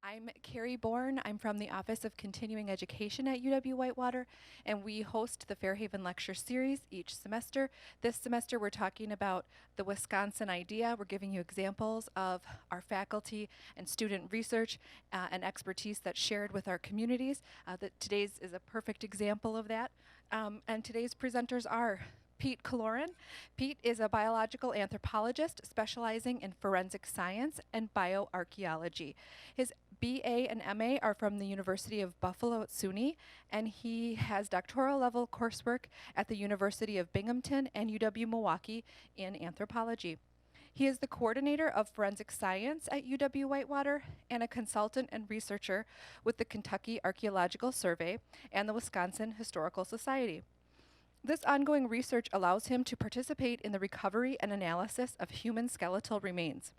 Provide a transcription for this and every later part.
I'm Carrie Bourne. I'm from the Office of Continuing Education at UW-Whitewater, and we host the Fairhaven Lecture Series each semester. This semester, we're talking about the Wisconsin idea. We're giving you examples of our faculty and student research and expertise that's shared with our communities. Today's is a perfect example of that. And today's presenters are Pete Killoran. Pete is a biological anthropologist specializing in forensic science and bioarchaeology. His BA and MA are from the University of Buffalo at SUNY, and he has doctoral level coursework at the University of Binghamton and UW-Milwaukee in anthropology. He is the coordinator of forensic science at UW-Whitewater and a consultant and researcher with the Kentucky Archaeological Survey and the Wisconsin Historical Society. This ongoing research allows him to participate in the recovery and analysis of human skeletal remains.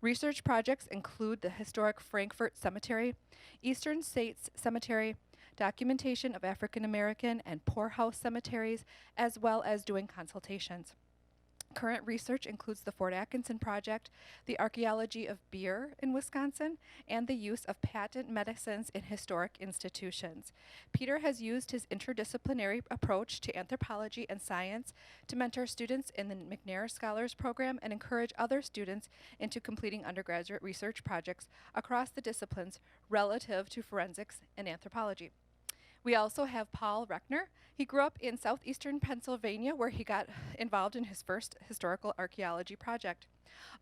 Research projects include the historic Frankfort Cemetery, Eastern States Cemetery, documentation of African American and poorhouse cemeteries, as well as doing consultations. Current research includes the Fort Atkinson Project, the archaeology of beer in Wisconsin, and the use of patent medicines in historic institutions. Peter has used his interdisciplinary approach to anthropology and science to mentor students in the McNair Scholars Program and encourage other students into completing undergraduate research projects across the disciplines relative to forensics and anthropology. We also have Paul Reckner. He grew up in southeastern Pennsylvania, where he got involved in his first historical archaeology project.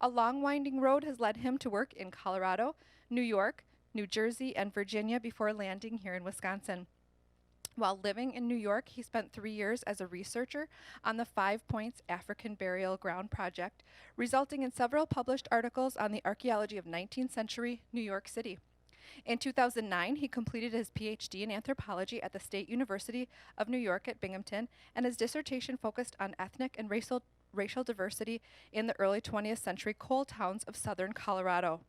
A long winding road has led him to work in Colorado, New York, New Jersey, and Virginia before landing here in Wisconsin. While living in New York, he spent 3 years as a researcher on the 5 Points African Burial Ground Project, resulting in several published articles on the archaeology of 19th century New York City. In 2009, he completed his PhD in anthropology at the State University of New York at Binghamton, and his dissertation focused on ethnic and racial diversity in the early 20th century coal towns of southern Colorado.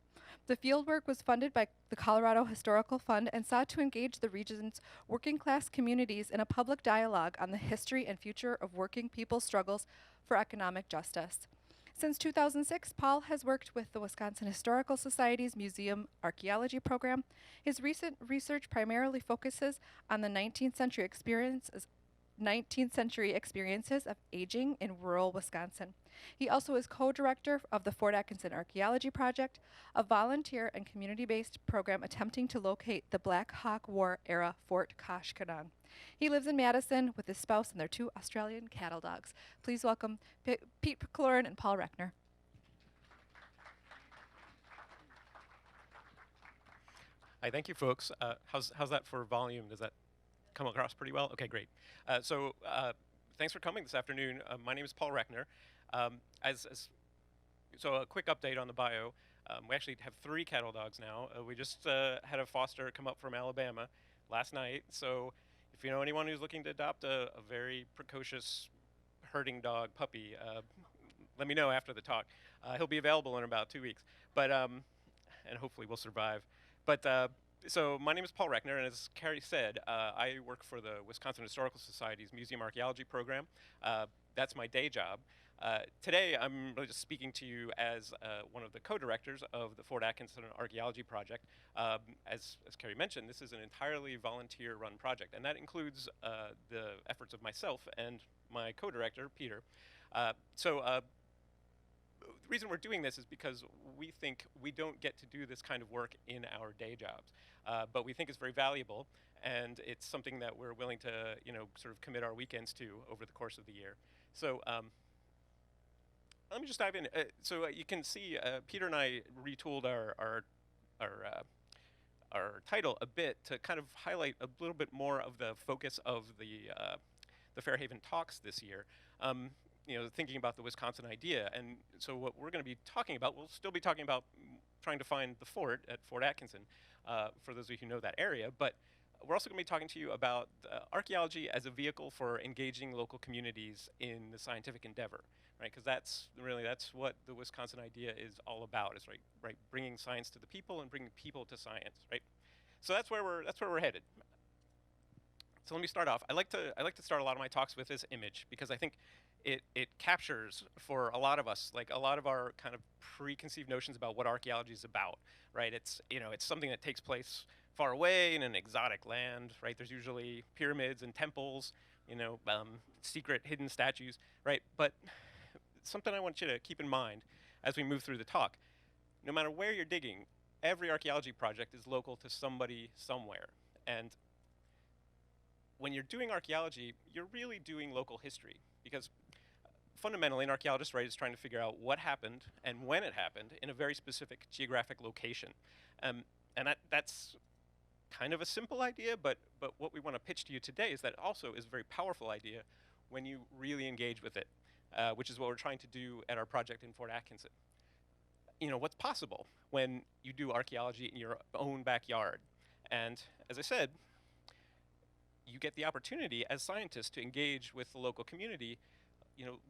The fieldwork was funded by the Colorado Historical Fund and sought to engage the region's working class communities in a public dialogue on the history and future of working people's struggles for economic justice. Since 2006, Paul has worked with the Wisconsin Historical Society's Museum Archaeology Program. His recent research primarily focuses on the 19th century experiences of aging in rural Wisconsin. He also is co-director of the Fort Atkinson Archaeology Project, a volunteer and community-based program attempting to locate the Black Hawk War-era Fort Kagagon. He lives in Madison with his spouse and their 2 Australian cattle dogs. Please welcome Pete Killoran and Paul Reckner. Hi, thank you, folks. How's that for volume? Does that come across pretty well? Okay, great. Thanks for coming this afternoon. My name is Paul Reckner. So a quick update on the bio. We actually have 3 cattle dogs now. We just had a foster come up from Alabama last night. So if you know anyone who's looking to adopt a very precocious herding dog puppy, let me know after the talk. He'll be available in about 2 weeks, and hopefully we'll survive. So my name is Paul Reckner, and as Carrie said, I work for the Wisconsin Historical Society's Museum Archaeology Program. That's my day job. Today, I'm really just speaking to you as one of the co-directors of the Fort Atkinson Archaeology Project. As Carrie mentioned, this is an entirely volunteer-run project, and that includes the efforts of myself and my co-director, Peter. The reason we're doing this is because we think we don't get to do this kind of work in our day jobs, but we think it's very valuable, and it's something that we're willing to, sort of commit our weekends to over the course of the year. So let me just dive in. You can see Peter and I retooled our title a bit to kind of highlight a little bit more of the focus of the Fairhaven talks this year. Thinking about the Wisconsin idea. And so what we're going to be talking about, we'll still be talking about trying to find the fort at Fort Atkinson, for those of you who know that area. But we're also going to be talking to you about archaeology as a vehicle for engaging local communities in the scientific endeavor, right? Because that's what the Wisconsin idea is all about. Is right, bringing science to the people and bringing people to science, right? So that's where we're headed. So let me start off. I like to start a lot of my talks with this image because I think it captures for a lot of us, like a lot of our kind of preconceived notions about what archaeology is about, right? It's, it's something that takes place far away in an exotic land, right? There's usually pyramids and temples, secret hidden statues, right? But something I want you to keep in mind as we move through the talk, no matter where you're digging, every archaeology project is local to somebody somewhere. And when you're doing archaeology, you're really doing local history, because fundamentally, an archaeologist, right, is trying to figure out what happened and when it happened in a very specific geographic location. And that's kind of a simple idea, but what we want to pitch to you today is that it also is a very powerful idea when you really engage with it, which is what we're trying to do at our project in Fort Atkinson. What's possible when you do archaeology in your own backyard. And as I said, you get the opportunity as scientists to engage with the local community,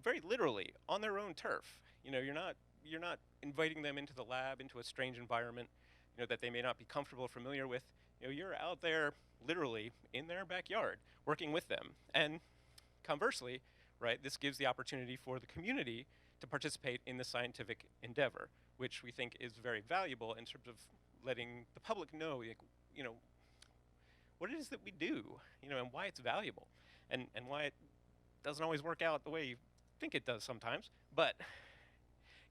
very literally on their own turf. You're not inviting them into the lab, into a strange environment, that they may not be comfortable or familiar with. You're out there literally in their backyard working with them. And conversely, right, this gives the opportunity for the community to participate in the scientific endeavor, which we think is very valuable in terms of letting the public know, what it is that we do, and why it's valuable, and why it doesn't always work out the way you think it does sometimes. But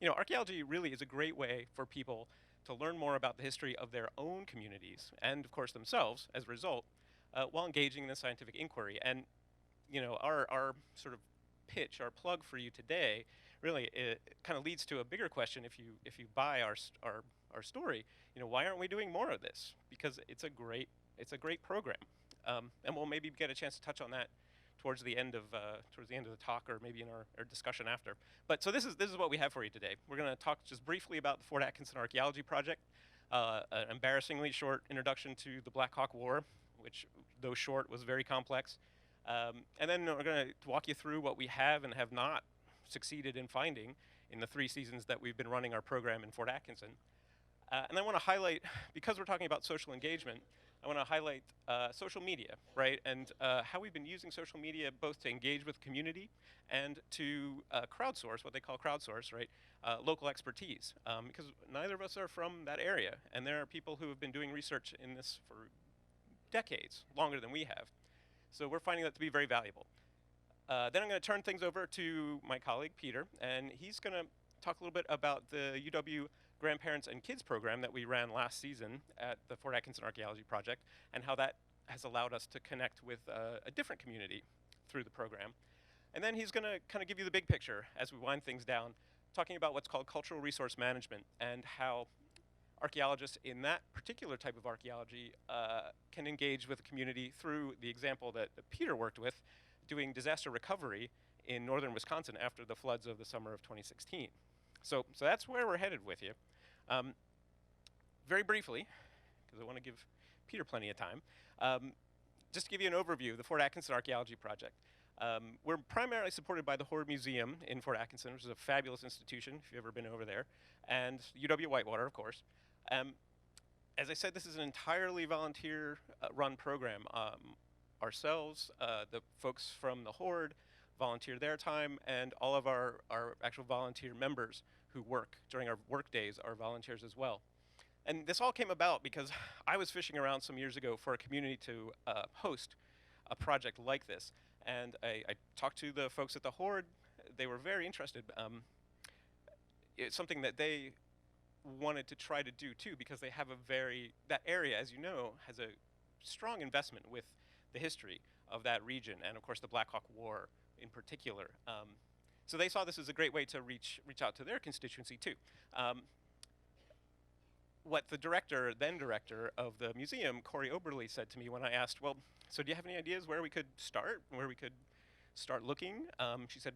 archaeology really is a great way for people to learn more about the history of their own communities and, of course, themselves as a result, while engaging in the scientific inquiry. And our sort of pitch, our plug for you today, really it kind of leads to a bigger question. If you buy our story, why aren't we doing more of this? Because it's a great program, and we'll maybe get a chance to touch on that towards the end of the talk, or maybe in our discussion after. But so this is what we have for you today. We're going to talk just briefly about the Fort Atkinson Archaeology Project, an embarrassingly short introduction to the Black Hawk War, which, though short, was very complex. And then we're going to walk you through what we have and have not succeeded in finding in the 3 seasons that we've been running our program in Fort Atkinson. And I want to highlight, because we're talking about social engagement, I want to highlight social media, right? And how we've been using social media both to engage with community and to crowdsource, what they call crowdsource, right? Local expertise, because neither of us are from that area. And there are people who have been doing research in this for decades, longer than we have. So we're finding that to be very valuable. Then I'm going to turn things over to my colleague, Peter, and he's going to talk a little bit about the UW Grandparents and Kids program that we ran last season at the Fort Atkinson Archaeology Project, and how that has allowed us to connect with a different community through the program. And then he's going to kind of give you the big picture as we wind things down, talking about what's called cultural resource management and how archaeologists in that particular type of archaeology can engage with the community through the example that Peter worked with, doing disaster recovery in northern Wisconsin after the floods of the summer of 2016. So that's where we're headed with you. Very briefly, because I want to give Peter plenty of time, just to give you an overview of the Fort Atkinson Archaeology Project. We're primarily supported by the Horde Museum in Fort Atkinson, which is a fabulous institution if you've ever been over there, and UW-Whitewater, of course. As I said, this is an entirely volunteer-run program. Ourselves, the folks from the Horde volunteer their time, and all of our actual volunteer members who work during our work days are volunteers as well. And this all came about because I was fishing around some years ago for a community to host a project like this. And I talked to the folks at the Horde. They were very interested. It's something that they wanted to try to do too, because they have that area, as you know, has a strong investment with the history of that region, and of course the Black Hawk War in particular. So they saw this as a great way to reach out to their constituency too. What the then director of the museum, Corey Oberly, said to me when I asked, well, so do you have any ideas where we could start looking? She said,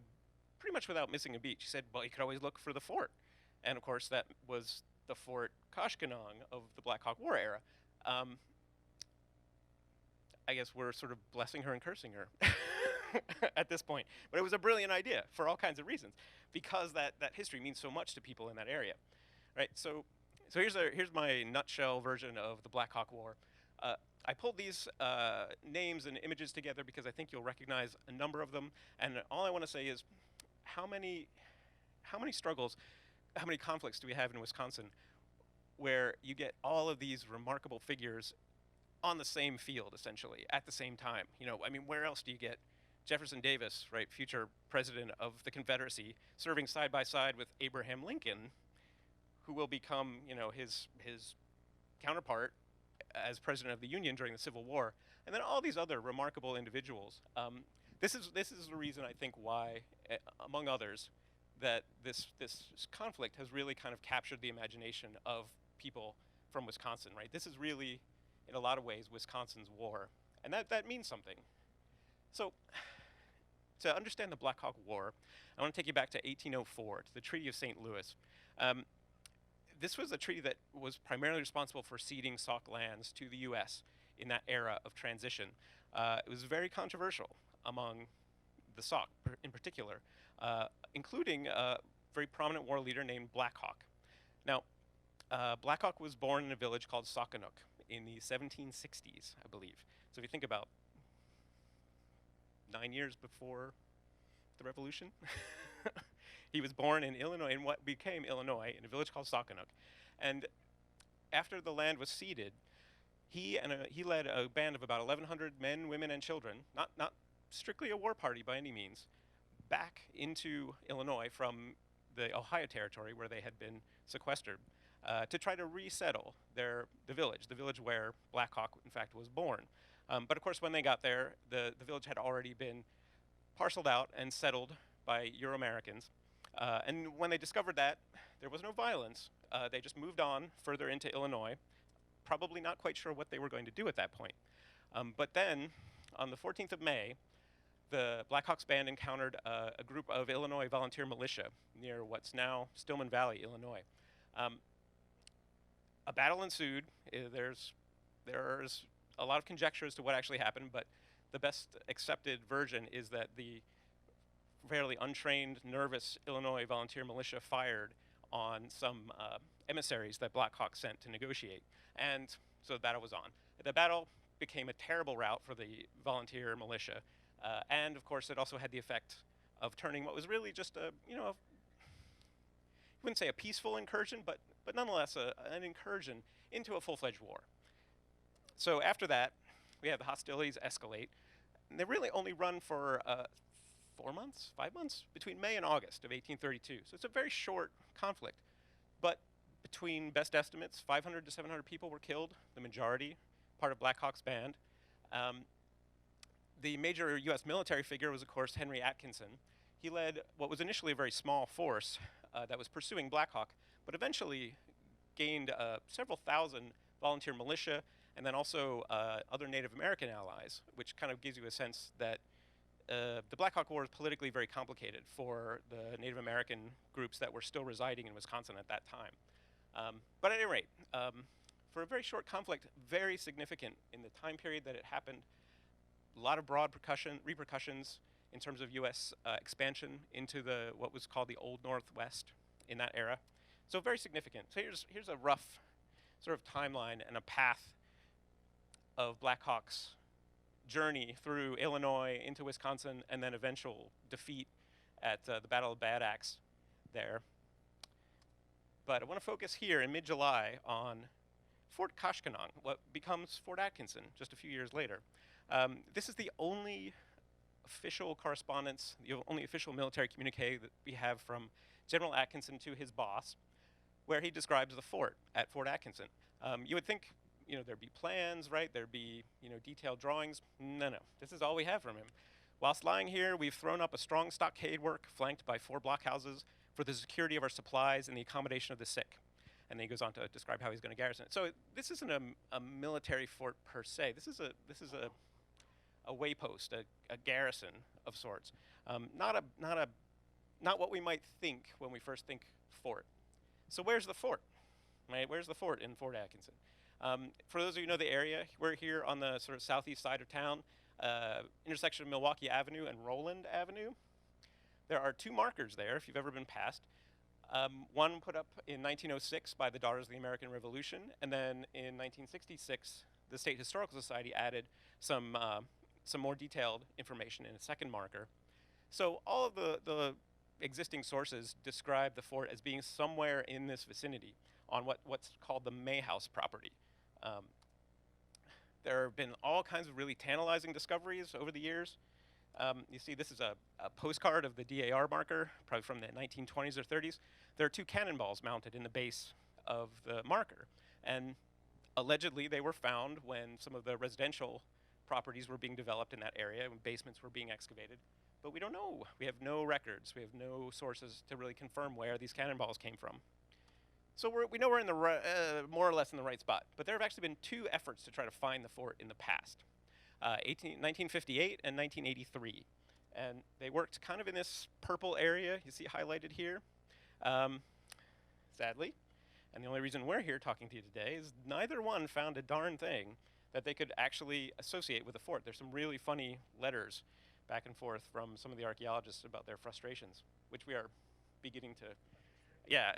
pretty much without missing a beat, she said, well, you could always look for the fort. And of course that was the Fort Kagagon of the Black Hawk War era. I guess we're sort of blessing her and cursing her at this point. But it was a brilliant idea for all kinds of reasons, because that history means so much to people in that area, right? So here's my nutshell version of the Black Hawk War. I pulled these names and images together because I think you'll recognize a number of them. And all I want to say is, how many struggles, how many conflicts do we have in Wisconsin where you get all of these remarkable figures on the same field, essentially, at the same time? You know, I mean, where else do you get Jefferson Davis, right, future president of the Confederacy, serving side by side with Abraham Lincoln, who will become, you know, his counterpart as president of the Union during the Civil War, and then all these other remarkable individuals. This is the reason I think why, among others, that this conflict has really kind of captured the imagination of people from Wisconsin. Right, this is really, in a lot of ways, Wisconsin's war, and that means something. So, to understand the Black Hawk War, I want to take you back to 1804, to the Treaty of St. Louis. Um, this was a treaty that was primarily responsible for ceding Sauk lands to the U.S. in that era of transition. It was very controversial among the Sauk in particular, including a very prominent war leader named Black Hawk. Now, Black Hawk was born in a village called Saukenuk in the 1760s, I believe. So if you think about 9 years before the Revolution, he was born in Illinois, in what became Illinois, in a village called Saukenuk. And after the land was ceded, he led a band of about 1,100 men, women, and children, not strictly a war party by any means, back into Illinois from the Ohio Territory where they had been sequestered, to try to resettle the village where Black Hawk, in fact, was born. But of course, when they got there, the village had already been parceled out and settled by Euro-Americans. And when they discovered that, there was no violence. They just moved on further into Illinois, probably not quite sure what they were going to do at that point. But then, on the 14th of May, the Black Hawks band encountered a group of Illinois volunteer militia near what's now Stillman Valley, Illinois. A battle ensued. There's a lot of conjecture as to what actually happened, but the best accepted version is that the fairly untrained, nervous Illinois volunteer militia fired on some emissaries that Black Hawk sent to negotiate. And so the battle was on. The battle became a terrible rout for the volunteer militia. And of course, it also had the effect of turning what was really just you wouldn't say a peaceful incursion, but nonetheless an incursion into a full-fledged war. So after that, we have the hostilities escalate. And they really only run for 4 months, 5 months, between May and August of 1832. So it's a very short conflict. But between best estimates, 500 to 700 people were killed, the majority, part of Black Hawk's band. The major U.S. military figure was, of course, Henry Atkinson. He led what was initially a very small force that was pursuing Black Hawk, but eventually gained several thousand volunteer militia, and then also other Native American allies, which kind of gives you a sense that the Black Hawk War is politically very complicated for the Native American groups that were still residing in Wisconsin at that time. But at any rate, for a very short conflict, very significant in the time period that it happened, a lot of broad repercussions in terms of U.S. Expansion into what was called the Old Northwest in that era. So very significant. So here's a rough sort of timeline and a path of Black Hawk's journey through Illinois into Wisconsin, and then eventual defeat at the Battle of Bad Axe there. But I want to focus here in mid-July on Fort Koshkonong, what becomes Fort Atkinson just a few years later. This is the only official correspondence, the only official military communique that we have from General Atkinson to his boss, where he describes the fort at Fort Atkinson. You would think, there'd be plans, right? There'd be, detailed drawings. No. This is all we have from him. Whilst lying here, we've thrown up a strong stockade work flanked by 4 blockhouses for the security of our supplies and the accommodation of the sick. And then he goes on to describe how he's going to garrison it. So this isn't a military fort per se. This is a waypost, a garrison of sorts. Not what we might think when we first think fort. So where's the fort? Right? Where's the fort in Fort Atkinson? For those of you who know the area, we're here on the sort of southeast side of town, intersection of Milwaukee Avenue and Roland Avenue. There are 2 markers there, if you've ever been past. One put up in 1906 by the Daughters of the American Revolution, and then in 1966, the State Historical Society added some more detailed information in a second marker. So all of the existing sources describe the fort as being somewhere in this vicinity on what's called the May House property. Um, there have been all kinds of really tantalizing discoveries over the years. You see, this is a postcard of the DAR marker, probably from the 1920s or 30s. There are two cannonballs mounted in the base of the marker. And allegedly, they were found when some of the residential properties were being developed in that area, when basements were being excavated. But we don't know. We have no records. We have no sources to really confirm where these cannonballs came from. So we know we're in the more or less in the right spot. But there have actually been two efforts to try to find the fort in the past. 1958 and 1983. And they worked kind of in this purple area you see highlighted here, sadly. And the only reason we're here talking to you today is neither one found a darn thing that they could actually associate with the fort. There's some really funny letters back and forth from some of the archaeologists about their frustrations, which we are beginning to,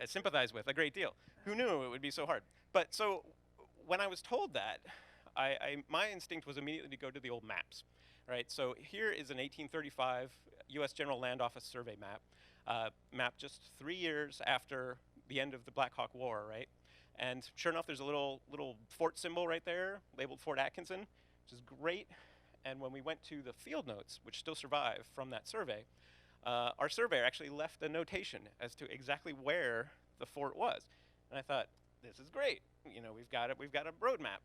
sympathize with a great deal. Who knew it would be so hard? But so when I was told that, my instinct was immediately to go to the old maps, right? So here is an 1835 U.S. General Land Office survey map, mapped just 3 years after the end of the Black Hawk War, right? And sure enough, there's a little fort symbol right there, labeled Fort Atkinson, which is great. And when we went to the field notes, which still survive from that survey, our surveyor actually left a notation as to exactly where the fort was. And I thought, this is great. You know, we've got a road map.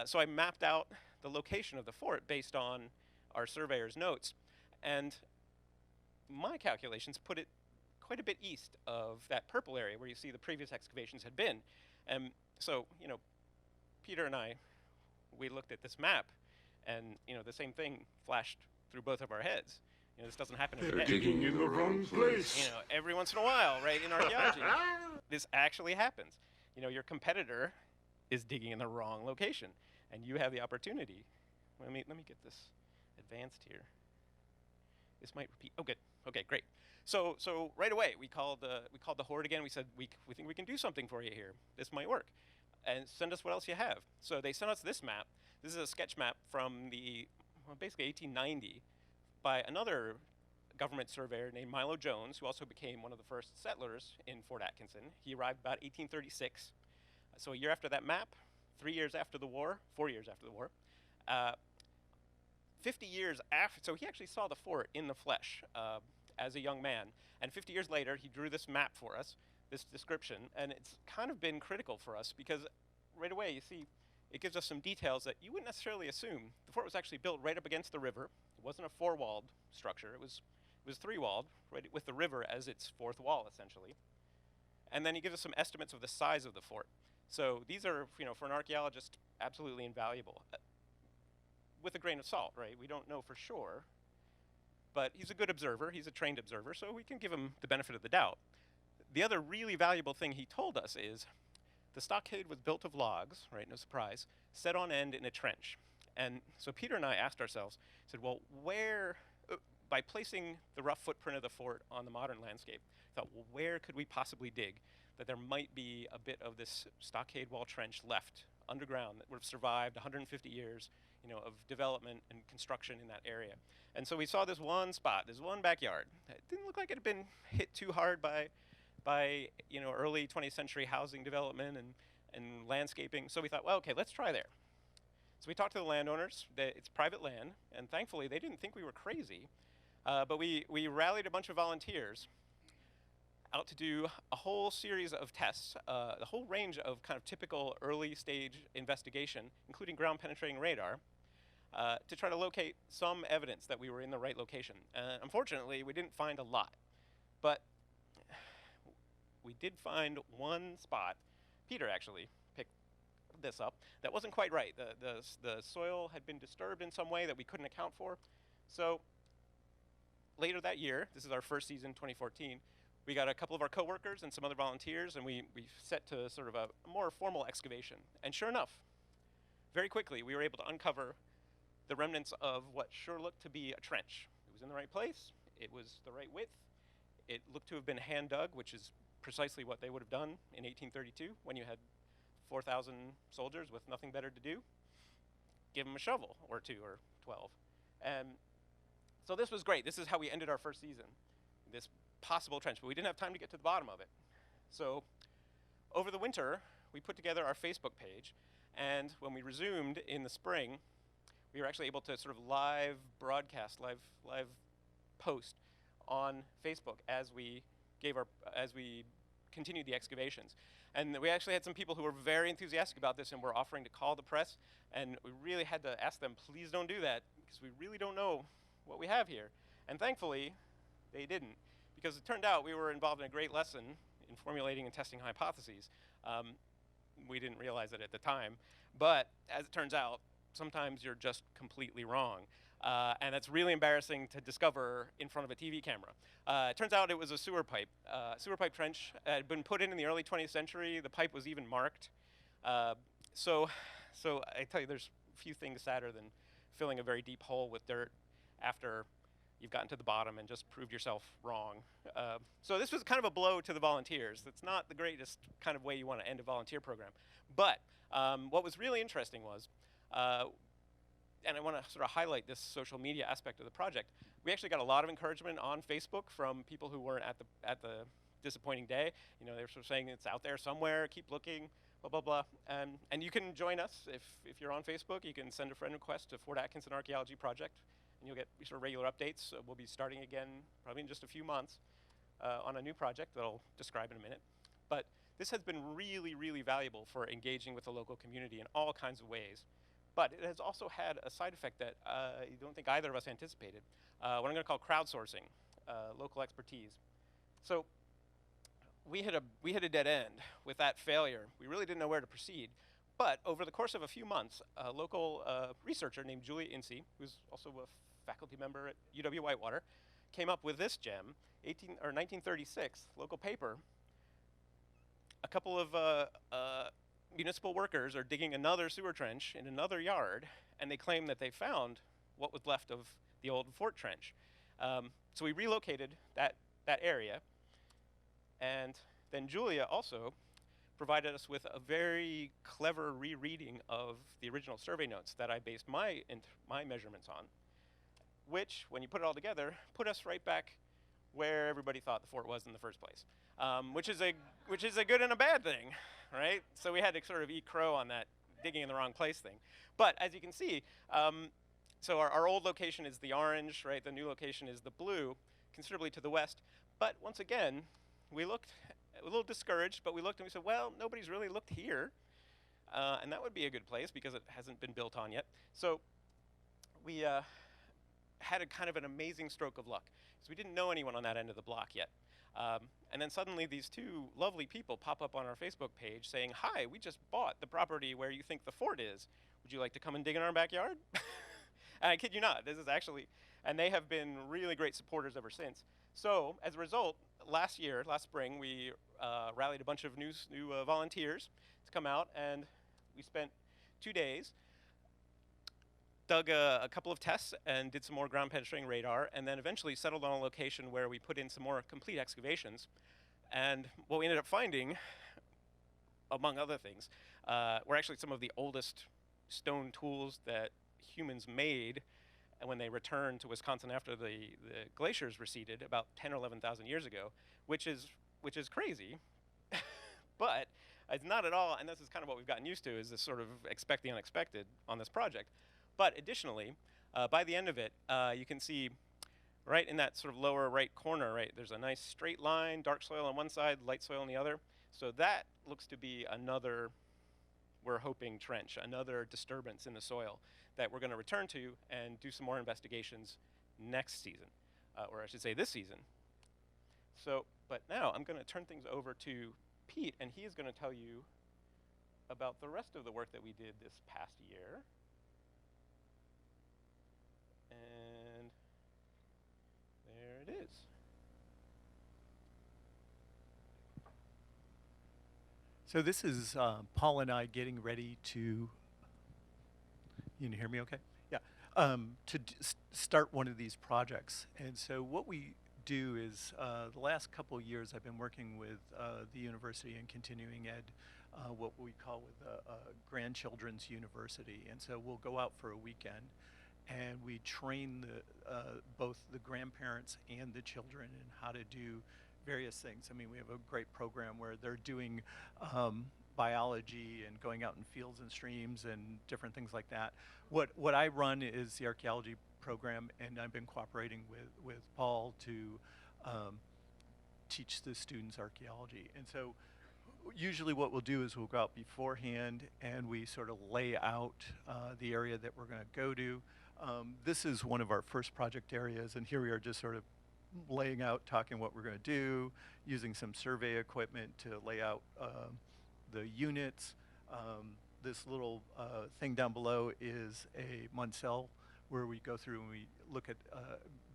So I mapped out the location of the fort based on our surveyor's notes. And my calculations put it quite a bit east of that purple area where you see the previous excavations had been. And so, you know, Peter and I, we looked at this map, and, you know, the same thing flashed through both of our heads. You know, this doesn't happen every day. They're digging in the wrong place. You know, every once in a while, right, in archaeology, this actually happens. You know, your competitor is digging in the wrong location, and you have the opportunity. Let me get this advanced here. This might repeat. Oh, good. Okay, great. So right away we called the horde again. We said we think we can do something for you here. This might work, and send us what else you have. So they sent us this map. This is a sketch map from basically 1890 by another government surveyor named Milo Jones, who also became one of the first settlers in Fort Atkinson. He arrived about 1836. So a year after that map, 3 years after the war, 4 years after the war, 50 years after, so he actually saw the fort in the flesh as a young man. And 50 years later, he drew this map for us, this description, and it's kind of been critical for us because right away, you see, it gives us some details that you wouldn't necessarily assume. The fort was actually built right up against the river. It wasn't a four-walled structure. It was three-walled, right, with the river as its fourth wall, essentially. And then he gives us some estimates of the size of the fort. So these are, you know, for an archaeologist, absolutely invaluable. With a grain of salt, right? We don't know for sure, but he's a good observer. He's a trained observer, so we can give him the benefit of the doubt. The other really valuable thing he told us is the stockade was built of logs, right, no surprise, set on end in a trench. And so Peter and I asked ourselves, said, well, where, by placing the rough footprint of the fort on the modern landscape, thought, well, where could we possibly dig that there might be a bit of this stockade wall trench left underground that would have survived 150 years, you know, of development and construction in that area. And so we saw this one spot, this one backyard. It didn't look like it had been hit too hard by you know, early 20th century housing development and landscaping. So we thought, well, okay, let's try there. So we talked to the landowners. It's private land, and thankfully they didn't think we were crazy. But we rallied a bunch of volunteers out to do a whole series of tests, the whole range of kind of typical early stage investigation, including ground penetrating radar, to try to locate some evidence that we were in the right location. Unfortunately, we didn't find a lot, but we did find one spot. Peter actually picked this up. That wasn't quite right. The soil had been disturbed in some way that we couldn't account for. So later that year, this is our first season, 2014, we got a couple of our coworkers and some other volunteers, and we set to sort of a more formal excavation. And sure enough, very quickly, we were able to uncover the remnants of what sure looked to be a trench. It was in the right place. It was the right width. It looked to have been hand dug, which is precisely what they would have done in 1832 when you had 4,000 soldiers with nothing better to do. Give them a shovel or two or 12. And so this was great. This is how we ended our first season. This possible trench, but we didn't have time to get to the bottom of it. So over the winter, we put together our Facebook page, and when we resumed in the spring, we were actually able to sort of live broadcast, live post on Facebook as we continued the excavations. And we actually had some people who were very enthusiastic about this and were offering to call the press, and we really had to ask them, please don't do that, because we really don't know what we have here. And thankfully, they didn't, because it turned out we were involved in a great lesson in formulating and testing hypotheses. We didn't realize it at the time, but as it turns out, sometimes you're just completely wrong. And that's really embarrassing to discover in front of a TV camera. It turns out it was a sewer pipe trench. Had been put in the early 20th century. The pipe was even marked. So I tell you, there's few things sadder than filling a very deep hole with dirt after you've gotten to the bottom and just proved yourself wrong. So this was kind of a blow to the volunteers. It's not the greatest kind of way you want to end a volunteer program. But what was really interesting was, and I want to sort of highlight this social media aspect of the project, we actually got a lot of encouragement on Facebook from people who weren't at the disappointing day. You know, they were sort of saying it's out there somewhere, keep looking, blah, blah, blah. And you can join us if you're on Facebook. You can send a friend request to Fort Atkinson Archaeology Project, and you'll get sort of regular updates. We'll be starting again probably in just a few months on a new project that I'll describe in a minute. But this has been really, really valuable for engaging with the local community in all kinds of ways. But it has also had a side effect that I don't think either of us anticipated, what I'm going to call crowdsourcing, local expertise. So we hit a dead end with that failure. We really didn't know where to proceed. But over the course of a few months, a local researcher named Julia Ince, who's also a faculty member at UW-Whitewater, came up with this gem, 1936, local paper. A couple of municipal workers are digging another sewer trench in another yard, and they claim that they found what was left of the old fort trench. So we relocated that area, and then Julia also provided us with a very clever rereading of the original survey notes that I based my measurements on, which, when you put it all together, put us right back where everybody thought the fort was in the first place, which is a good and a bad thing, right? So we had to sort of eat crow on that digging in the wrong place thing. But as you can see, so our old location is the orange, right? The new location is the blue, considerably to the west. But once again, we looked a little discouraged, but we looked and we said, well, nobody's really looked here. And that would be a good place because it hasn't been built on yet. So we had a kind of an amazing stroke of luck, because we didn't know anyone on that end of the block yet. And then suddenly these two lovely people pop up on our Facebook page saying, hi, we just bought the property where you think the fort is. Would you like to come and dig in our backyard? And I kid you not, this is actually, and they have been really great supporters ever since. So as a result, last spring, we rallied a bunch of new volunteers to come out, and we spent 2 days, dug a couple of tests and did some more ground penetrating radar, and then eventually settled on a location where we put in some more complete excavations. And what we ended up finding, among other things, were actually some of the oldest stone tools that humans made when they returned to Wisconsin after the glaciers receded about 10 or 11,000 years ago, which is crazy. But it's not at all, and this is kind of what we've gotten used to, is this sort of expect the unexpected on this project. But additionally, by the end of it, you can see right in that sort of lower right corner, right, there's a nice straight line, dark soil on one side, light soil on the other. So that looks to be another, we're hoping, trench, another disturbance in the soil that we're going to return to and do some more investigations next season, or I should say this season. So, but now I'm going to turn things over to Pete, and he is going to tell you about the rest of the work that we did this past year. And there it is. So this is Paul and I getting ready to, you can hear me okay? Yeah, start one of these projects. And so what we do is, the last couple of years I've been working with the university and continuing ed, what we call with grandchildren's university. And so we'll go out for a weekend and we train both the grandparents and the children in how to do various things. I mean, we have a great program where they're doing biology and going out in fields and streams and different things like that. What I run is the archaeology program, and I've been cooperating with Paul to teach the students archaeology. And so usually what we'll do is we'll go out beforehand and we sort of lay out the area that we're going to go to. This is one of our first project areas, and here we are just sort of laying out, talking what we're going to do, using some survey equipment to lay out the units. This little thing down below is a Munsell, where we go through and we look at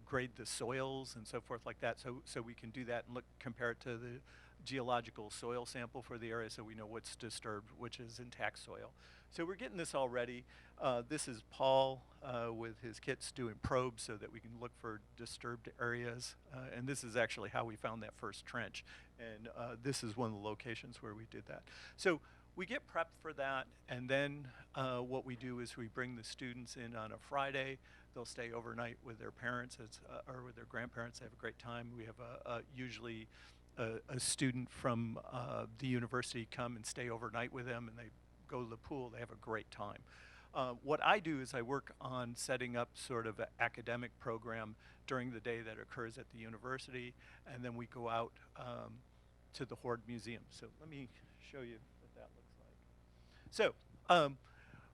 grade the soils and so forth like that, so we can do that and compare it to the geological soil sample for the area, so we know what's disturbed, which is intact soil. So we're getting this all ready. This is Paul with his kits doing probes so that we can look for disturbed areas. And this is actually how we found that first trench. And this is one of the locations where we did that. So we get prepped for that, and then what we do is we bring the students in on a Friday. They'll stay overnight with their parents or with their grandparents. They have a great time. We have usually a student from the university come and stay overnight with them, and they go to the pool. They have a great time. What I do is I work on setting up sort of an academic program during the day that occurs at the university, and then we go out to the Hoard Museum. So let me show you what that looks like. So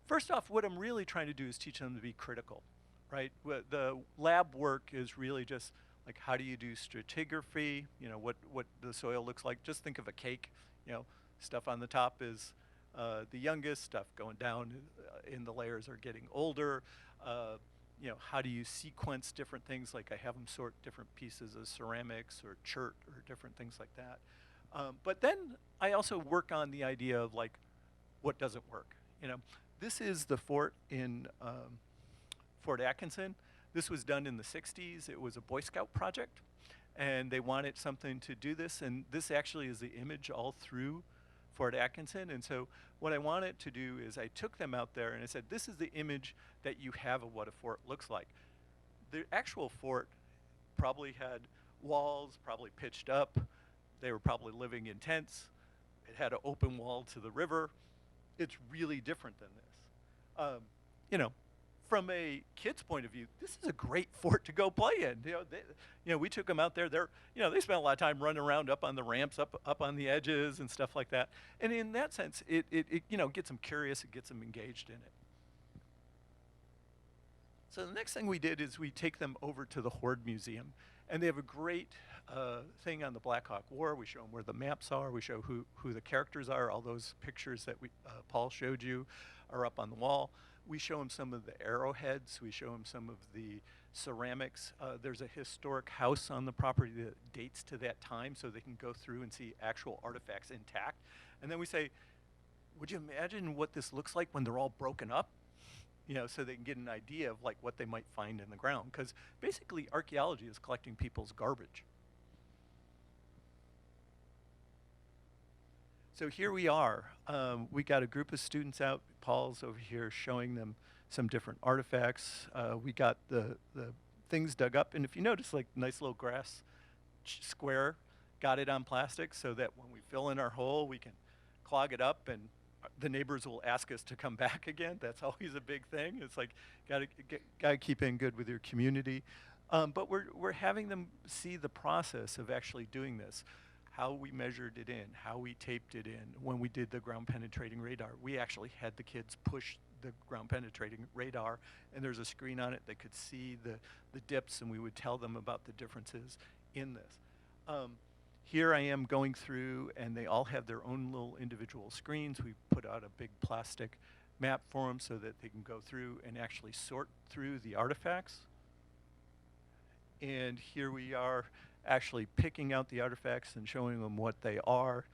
first off, what I'm really trying to do is teach them to be critical, right? The lab work is really just like, how do you do stratigraphy? You know, what the soil looks like. Just think of a cake. You know, stuff on the top is the youngest, stuff going down in the layers are getting older. You know, how do you sequence different things? Like I have them sort different pieces of ceramics or chert or different things like that. But then I also work on the idea of like, what doesn't work? You know, this is the fort in Fort Atkinson. This was done in the 60s. It was a Boy Scout project, and they wanted something to do this, and this actually is the image all through Fort Atkinson. And so what I wanted to do is I took them out there and I said, this is the image that you have of what a fort looks like. The actual fort probably had walls, probably pitched up. They were probably living in tents. It had an open wall to the river. It's really different than this. You know, from a kid's point of view, this is a great fort to go play in. You know, we took them out there. They spent a lot of time running around up on the ramps, up on the edges and stuff like that. And in that sense, it gets them curious. It gets them engaged in it. So the next thing we did is we take them over to the Hoard Museum, and they have a great thing on the Black Hawk War. We show them where the maps are. We show who the characters are. All those pictures that Paul showed you are up on the wall. We show them some of the arrowheads. We show them some of the ceramics. There's a historic house on the property that dates to that time, so they can go through and see actual artifacts intact. And then we say, would you imagine what this looks like when they're all broken up? You know, so they can get an idea of like what they might find in the ground. Because basically archaeology is collecting people's garbage. So here we are. We got a group of students out. Paul's over here showing them some different artifacts. We got the things dug up. And if you notice, like nice little grass square, got it on plastic so that when we fill in our hole, we can clog it up and the neighbors will ask us to come back again. That's always a big thing. It's like, gotta keep in good with your community. But we're having them see the process of actually doing this. How we measured it in, how we taped it in. When we did the ground penetrating radar, we actually had the kids push the ground penetrating radar, and there's a screen on it that could see the dips, and we would tell them about the differences in this. Here I am going through, and they all have their own little individual screens. We put out a big plastic map for them so that they can go through and actually sort through the artifacts. And here we are actually picking out the artifacts and showing them what they are.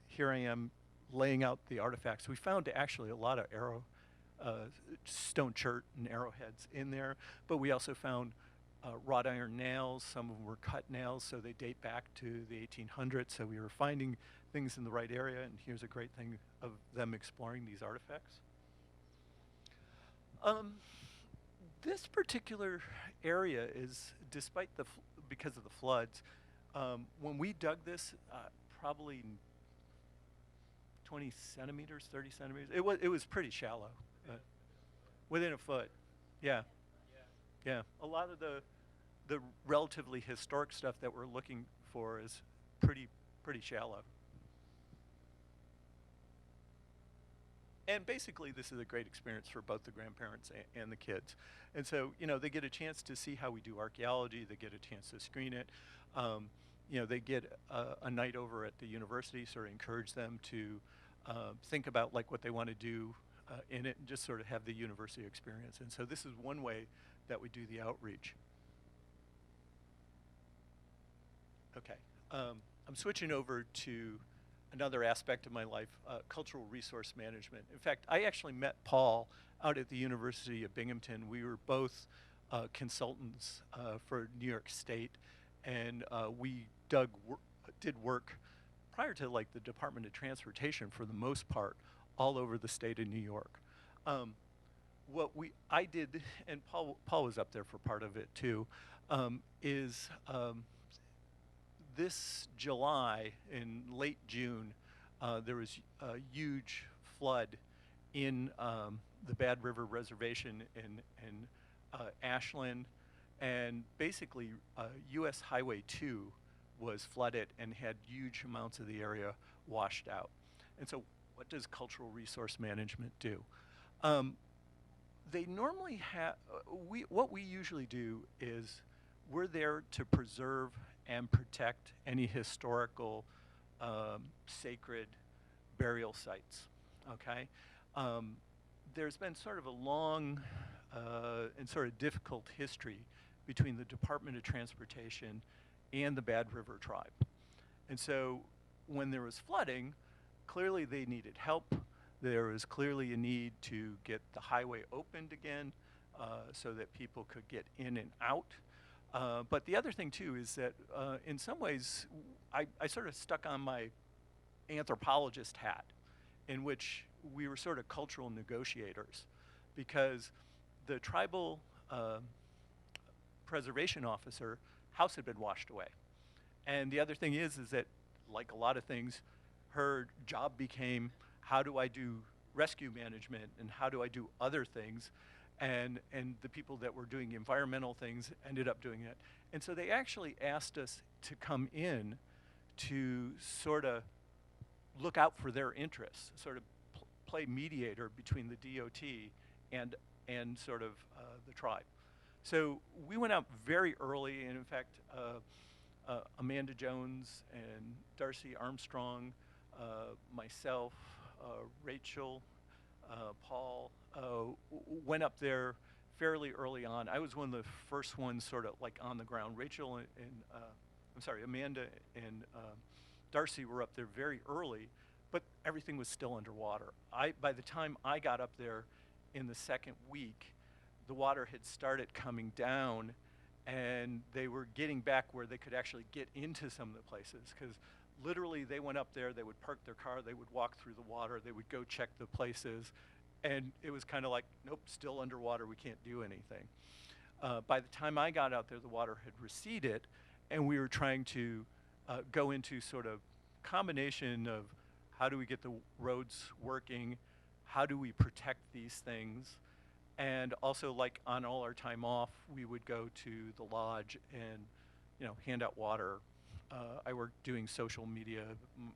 Here I am laying out the artifacts. We found actually a lot of stone chert and arrowheads in there, but we also found wrought iron nails. Some of them were cut nails, so they date back to the 1800s. So we were finding things in the right area, and here's a great thing of them exploring these artifacts. This particular area is, despite because of the floods, when we dug this, probably 20 centimeters, 30 centimeters. It was pretty shallow, within a foot. Yeah, yeah. A lot of the relatively historic stuff that we're looking for is pretty shallow. And basically, this is a great experience for both the grandparents and the kids. And so, they get a chance to see how we do archaeology. They get a chance to screen it. They get a night over at the university, sort of encourage them to think about like what they want to do in it, and just sort of have the university experience. And so this is one way that we do the outreach. Okay, I'm switching over to another aspect of my life, cultural resource management. In fact, I actually met Paul out at the University of Binghamton. We were both consultants for New York State, and we did work prior to like the Department of Transportation for the most part all over the state of New York. I did, and Paul was up there for part of it too, is this July, in late June, there was a huge flood in the Bad River Reservation in Ashland, and basically US Highway 2 was flooded and had huge amounts of the area washed out. And so what does cultural resource management do? They normally have, what we usually do is we're there to preserve and protect any historical sacred burial sites, okay? There's been sort of a long and sort of difficult history between the Department of Transportation and the Bad River tribe. And so when there was flooding, clearly they needed help. There was clearly a need to get the highway opened again so that people could get in and out. But the other thing too is that in some ways I sort of stuck on my anthropologist hat, in which we were sort of cultural negotiators, because the tribal preservation officer house had been washed away. And the other thing is that, like a lot of things, her job became, how do I do rescue management and how do I do other things? And the people that were doing environmental things ended up doing it. And so they actually asked us to come in to sort of look out for their interests, sort of play mediator between the DOT and sort of the tribe. So we went out very early, and in fact, Amanda Jones and Darcy Armstrong, myself, Rachel, Paul, went up there fairly early on. I was one of the first ones sort of like on the ground. Rachel and Amanda and Darcy were up there very early, but everything was still underwater. By the time I got up there in the second week, the water had started coming down, and they were getting back where they could actually get into some of the places, because literally they went up there, they would park their car, they would walk through the water, they would go check the places, and it was kind of like, nope, still underwater, we can't do anything. By the time I got out there, the water had receded, and we were trying to go into sort of combination of how do we get the roads working, how do we protect these things, and also, like, on all our time off, we would go to the lodge and, hand out water. I worked doing social media.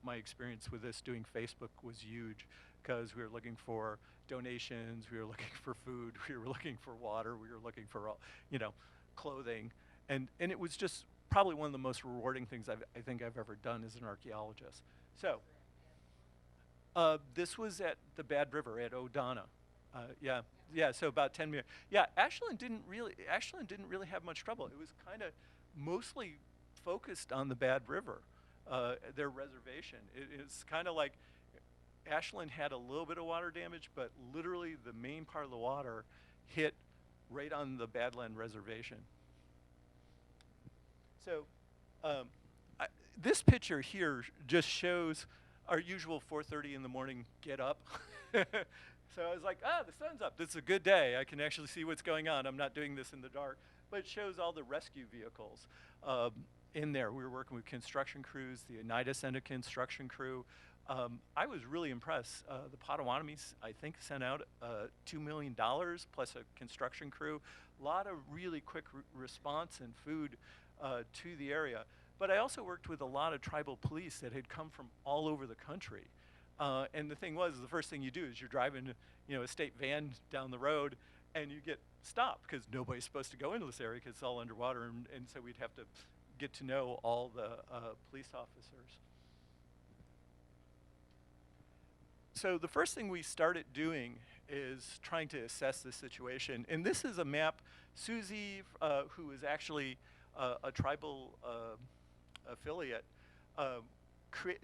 My experience with this, doing Facebook, was huge, because we were looking for donations, we were looking for food, we were looking for water, we were looking for, clothing, and it was just probably one of the most rewarding things I think I've ever done as an archaeologist. So, this was at the Bad River at O'Donnell. So about 10 minutes. Yeah, Ashland didn't really have much trouble. It was kind of mostly focused on the Bad River, their reservation. It's kind of like Ashland had a little bit of water damage, but literally the main part of the water hit right on the Badland Reservation. So this picture here just shows our usual 4:30 in the morning get up. So I was like, the sun's up. This is a good day. I can actually see what's going on. I'm not doing this in the dark. But it shows all the rescue vehicles in there. We were working with construction crews. The Oneida sent a construction crew. I was really impressed. The Potawatomis, I think, sent out $2 million plus a construction crew. A lot of really quick response and food to the area. But I also worked with a lot of tribal police that had come from all over the country. And the thing was, the first thing you do is you're driving, a state van down the road, and you get stopped because nobody's supposed to go into this area because it's all underwater, and so we'd have to get to know all the police officers. So the first thing we started doing is trying to assess the situation. And this is a map. Susie, who is actually a tribal affiliate,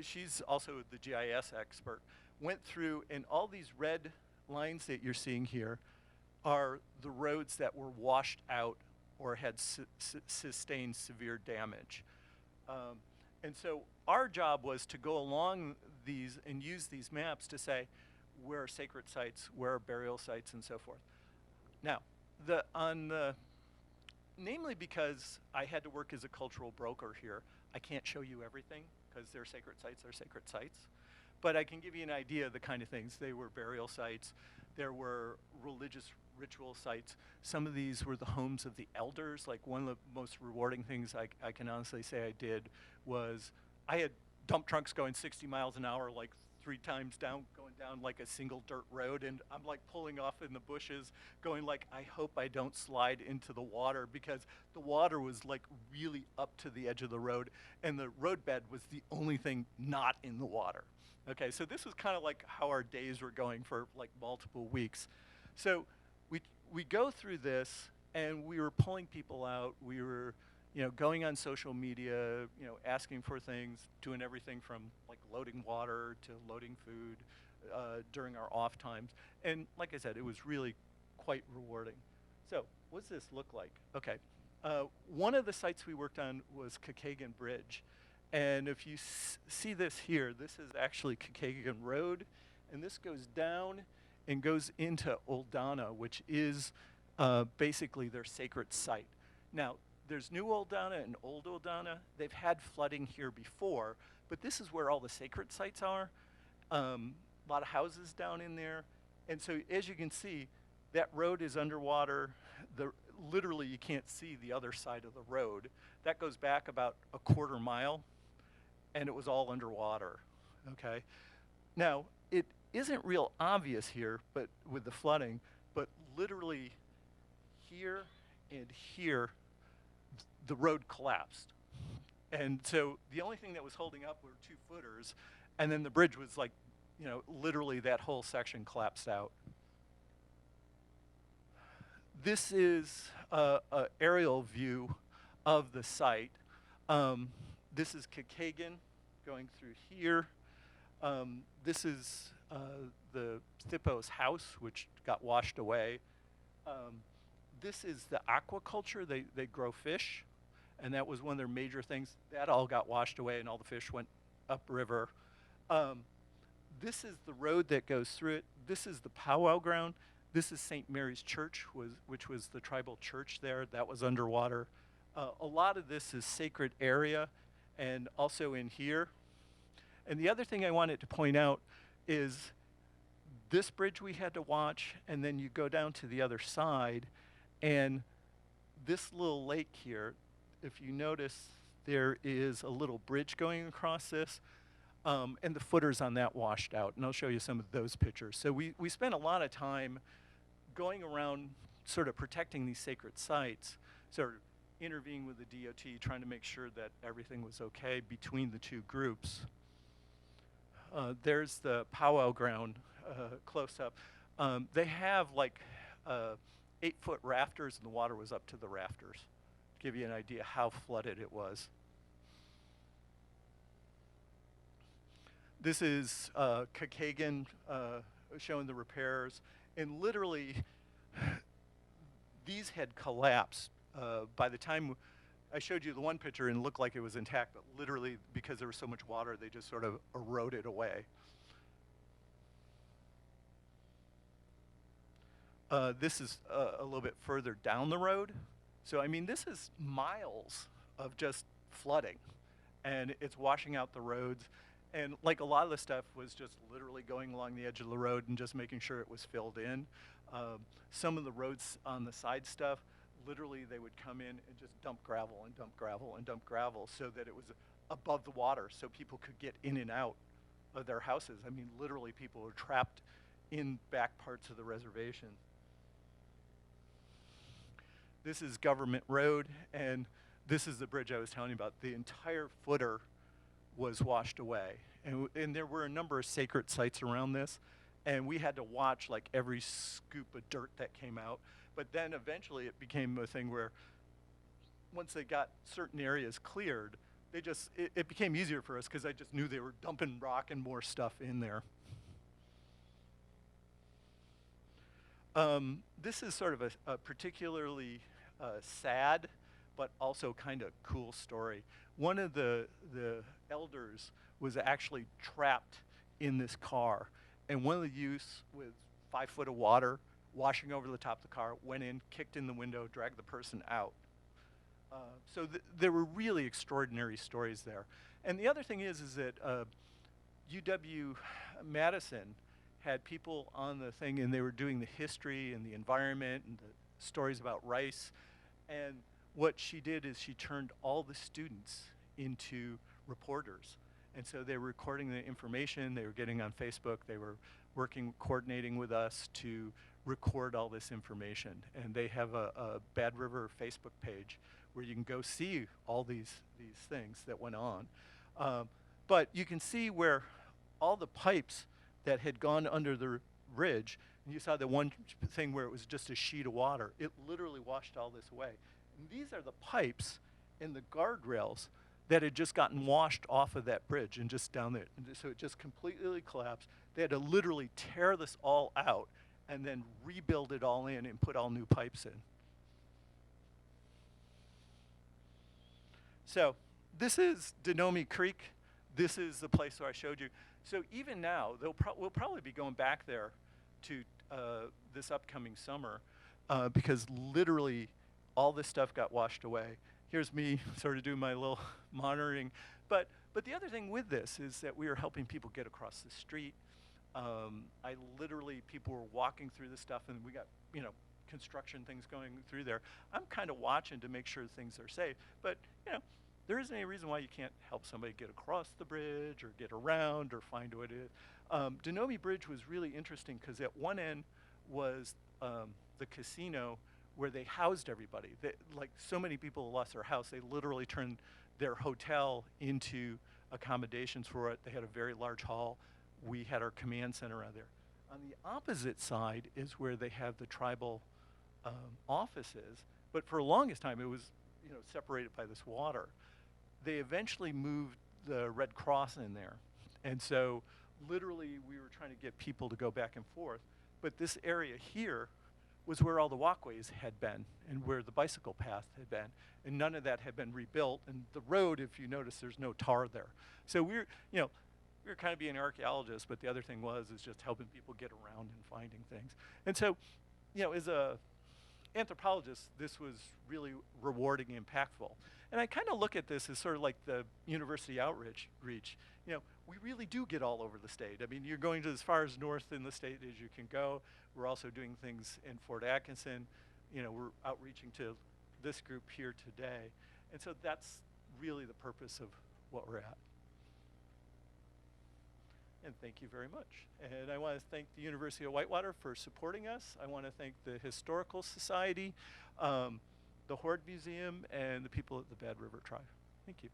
she's also the GIS expert, went through, and all these red lines that you're seeing here are the roads that were washed out or had sustained severe damage. And so our job was to go along these and use these maps to say where are sacred sites, where are burial sites, and so forth. Now, namely because I had to work as a cultural broker here, I can't show you everything because they're sacred sites, they're sacred sites. But I can give you an idea of the kind of things. They were burial sites. There were religious ritual sites. Some of these were the homes of the elders. Like one of the most rewarding things I can honestly say I did was I had dump trucks going 60 miles an hour, like 3 times down, going down like a single dirt road, and I'm like pulling off in the bushes, going like, I hope I don't slide into the water, because the water was like really up to the edge of the road, and the roadbed was the only thing not in the water. Okay, so this was kind of like how our days were going for like multiple weeks. So we go through this, and we were pulling people out. We were, going on social media, asking for things, doing everything from like loading water to loading food during our off times. And like I said, it was really quite rewarding. So what does this look like? Okay, one of the sites we worked on was Kagagon Bridge. And if you see this here, this is actually Kagagon Road, and this goes down and goes into Oldana, which is basically their sacred site. Now, there's New Oldana and Old Oldana. They've had flooding here before, but this is where all the sacred sites are. A lot of houses down in there. And so as you can see, that road is underwater. Literally, you can't see the other side of the road. That goes back about a quarter mile, and it was all underwater, okay? Now, it isn't real obvious here, but with the flooding, but literally here and here, the road collapsed. And so the only thing that was holding up were 2 footers, and then the bridge was like, literally that whole section collapsed out. This is an aerial view of the site. This is Kagagon going through here. This is the Thippo's house, which got washed away. This is the aquaculture. They grow fish, and that was one of their major things. That all got washed away, and all the fish went upriver. This is the road that goes through it. This is the Pow Wow Ground. This is St. Mary's Church, which was the tribal church there. That was underwater. A lot of this is sacred area, and also in here. And the other thing I wanted to point out is this bridge we had to watch, and then you go down to the other side, and this little lake here, if you notice, there is a little bridge going across this, and the footers on that washed out, and I'll show you some of those pictures. So we spent a lot of time going around sort of protecting these sacred sites, sort of intervening with the DOT, trying to make sure that everything was okay between the 2 groups. There's the Pow Wow Ground close up. They have like 8-foot rafters, and the water was up to the rafters, to give you an idea how flooded it was. This is Kagagon showing the repairs, and literally these had collapsed. By the time I showed you the one picture and it looked like it was intact, but literally because there was so much water, they just sort of eroded away. This is a little bit further down the road. So, I mean, this is miles of just flooding, and it's washing out the roads. And like a lot of the stuff was just literally going along the edge of the road and just making sure it was filled in. Some of the roads on the side stuff, literally they would come in and just dump gravel and dump gravel and dump gravel so that it was above the water so people could get in and out of their houses. I mean, literally people were trapped in back parts of the reservation. This is Government Road, and this is the bridge I was telling you about. The entire footer was washed away. And there were a number of sacred sites around this, and we had to watch like every scoop of dirt that came out. But then eventually it became a thing where once they got certain areas cleared, it became easier for us because I just knew they were dumping rock and more stuff in there. This is sort of a particularly sad, but also kind of cool story. One of the elders was actually trapped in this car, and one of the youths with 5 foot of water washing over the top of the car went in, kicked in the window, dragged the person out. So there were really extraordinary stories there. And the other thing is that UW-Madison had people on the thing, and they were doing the history and the environment and the stories about rice. And what she did is she turned all the students into reporters. And so they were recording the information, they were getting on Facebook, they were coordinating with us to record all this information. And they have a Bad River Facebook page where you can go see all these things that went on. But you can see where all the pipes that had gone under the bridge, and you saw the one thing where it was just a sheet of water, it literally washed all this away. And these are the pipes and the guardrails that had just gotten washed off of that bridge and just down there. And so it just completely collapsed. They had to literally tear this all out and then rebuild it all in and put all new pipes in. So this is Denomie Creek. This is the place where I showed you. So even now, we'll probably be going back there to this upcoming summer because literally all this stuff got washed away. Here's me sort of doing my little monitoring. But the other thing with this is that we are helping people get across the street. People were walking through the stuff, and we got, construction things going through there. I'm kind of watching to make sure things are safe. But, there isn't any reason why you can't help somebody get across the bridge or get around or find what it is. Denomie Bridge was really interesting because at one end was the casino where they housed everybody. Like so many people lost their house, they literally turned their hotel into accommodations for it. They had a very large hall. We had our command center out there. On the opposite side is where they have the tribal offices, but for the longest time it was separated by this water. They eventually moved the Red Cross in there, and so literally we were trying to get people to go back and forth, but this area here was where all the walkways had been and where the bicycle path had been, and none of that had been rebuilt. And the road, if you notice, there's no tar there. So we were kind of being archaeologists, but the other thing is just helping people get around and finding things. And so, as a anthropologist, this was really rewarding and impactful. And I kind of look at this as sort of like the university outreach. We really do get all over the state. I mean, you're going to as far as north in the state as you can go. We're also doing things in Fort Atkinson. We're outreaching to this group here today. And so that's really the purpose of what we're at. And thank you very much. And I want to thank the University of Whitewater for supporting us. I want to thank the Historical Society, the Horde Museum, and the people at the Bad River Tribe. Thank you.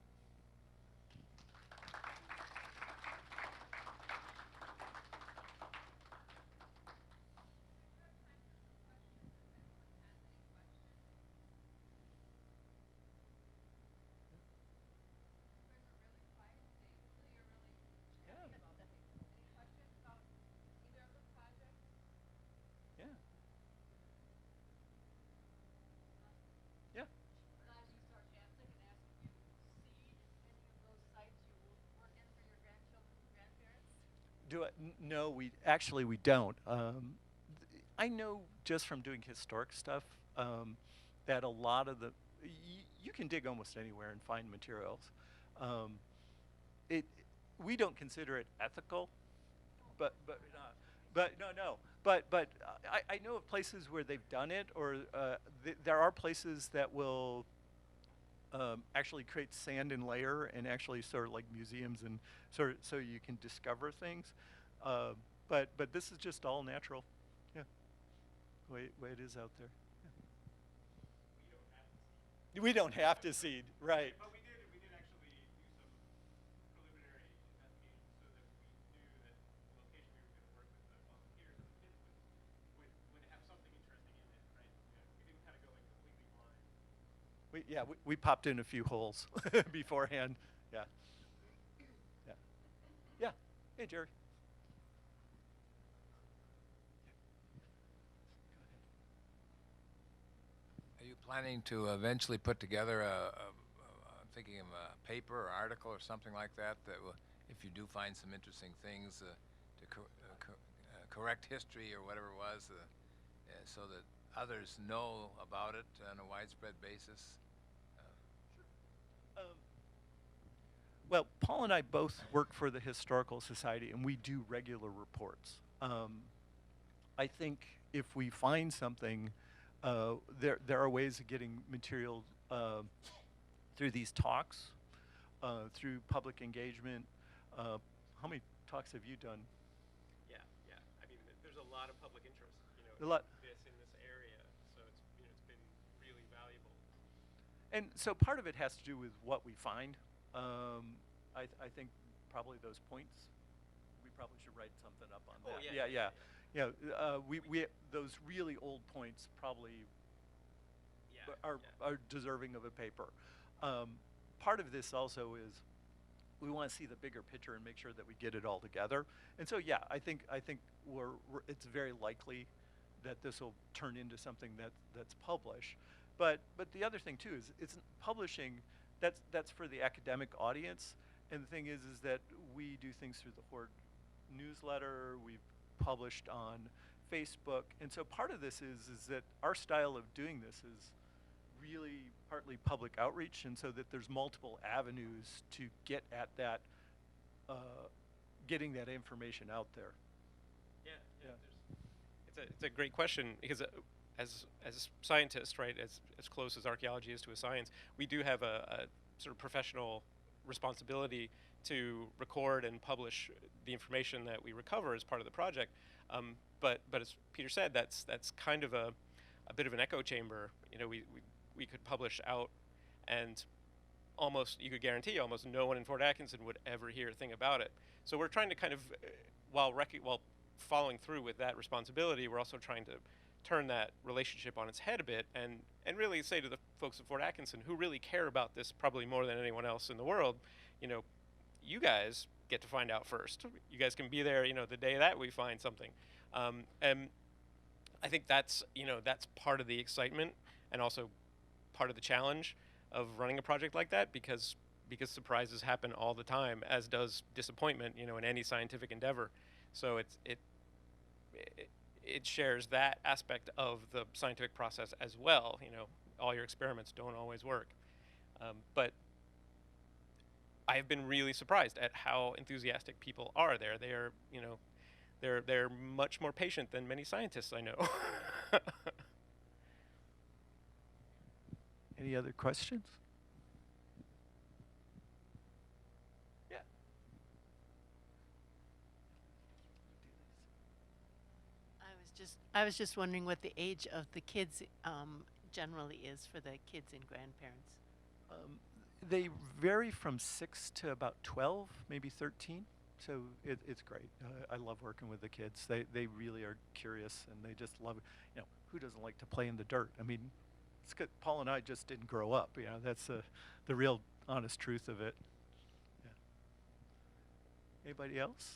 No, we don't. I know just from doing historic stuff, that a lot of you can dig almost anywhere and find materials. It we don't consider it ethical, but no. I know of places where they've done it, or there are places that will actually create sand and layer and actually sort of like museums and sort of so you can discover things. But this is just all natural. Yeah, way it is out there. Yeah. We don't have to seed, right? But we did actually do some preliminary investigations so that we knew that the location we were going to work with the volunteers and the kids would have something interesting in it, right? We didn't kind of go in completely blind. We popped in a few holes beforehand. Yeah. Yeah. Yeah. Hey, Jerry. Are you planning to eventually put together I'm thinking of a paper or article or something like that that will, if you do find some interesting things, to correct history or whatever it was, so that others know about it on a widespread basis? Well, Paul and I both work for the Historical Society, and we do regular reports. I think if we find something, there are ways of getting material through these talks, through public engagement. How many talks have you done? Yeah. I mean, there's a lot of public interest, A lot. in this area, so it's been really valuable. And so part of it has to do with what we find. I think probably those points, we probably should write something up on that. Oh, yeah. We those really old points probably are deserving of a paper. Part of this also is we want to see the bigger picture and make sure that we get it all together. And so yeah, I think it's very likely that this will turn into something that's published. But the other thing too is it's publishing. That's for the academic audience. And the thing is that we do things through the Horde newsletter. We've published on Facebook, and so part of this is that our style of doing this is really partly public outreach, and so that there's multiple avenues to get at that, getting that information out there. Yeah. It's a great question because as scientists, right, as close as archaeology is to a science, we do have a sort of professional responsibility to record and publish the information that we recover as part of the project. But as Peter said, that's kind of a bit of an echo chamber. We could publish out, and you could guarantee almost no one in Fort Atkinson would ever hear a thing about it. So we're trying to kind of, while following through with that responsibility, we're also trying to turn that relationship on its head a bit and really say to the folks at Fort Atkinson who really care about this probably more than anyone else in the world, you guys get to find out first. You guys can be there, the day that we find something. And I think that's part of the excitement and also part of the challenge of running a project like that because surprises happen all the time, as does disappointment, in any scientific endeavor. So it shares that aspect of the scientific process as well. All your experiments don't always work. But I have been really surprised at how enthusiastic people are there. They are, they're much more patient than many scientists I know. Any other questions? Yeah. I was just wondering what the age of the kids generally is for the kids and grandparents. They vary from 6 to about 12, maybe 13. So it's great. I love working with the kids. They really are curious, and they just love it. Who doesn't like to play in the dirt? I mean, it's good. Paul and I just didn't grow up. That's the real honest truth of it. Yeah. Anybody else?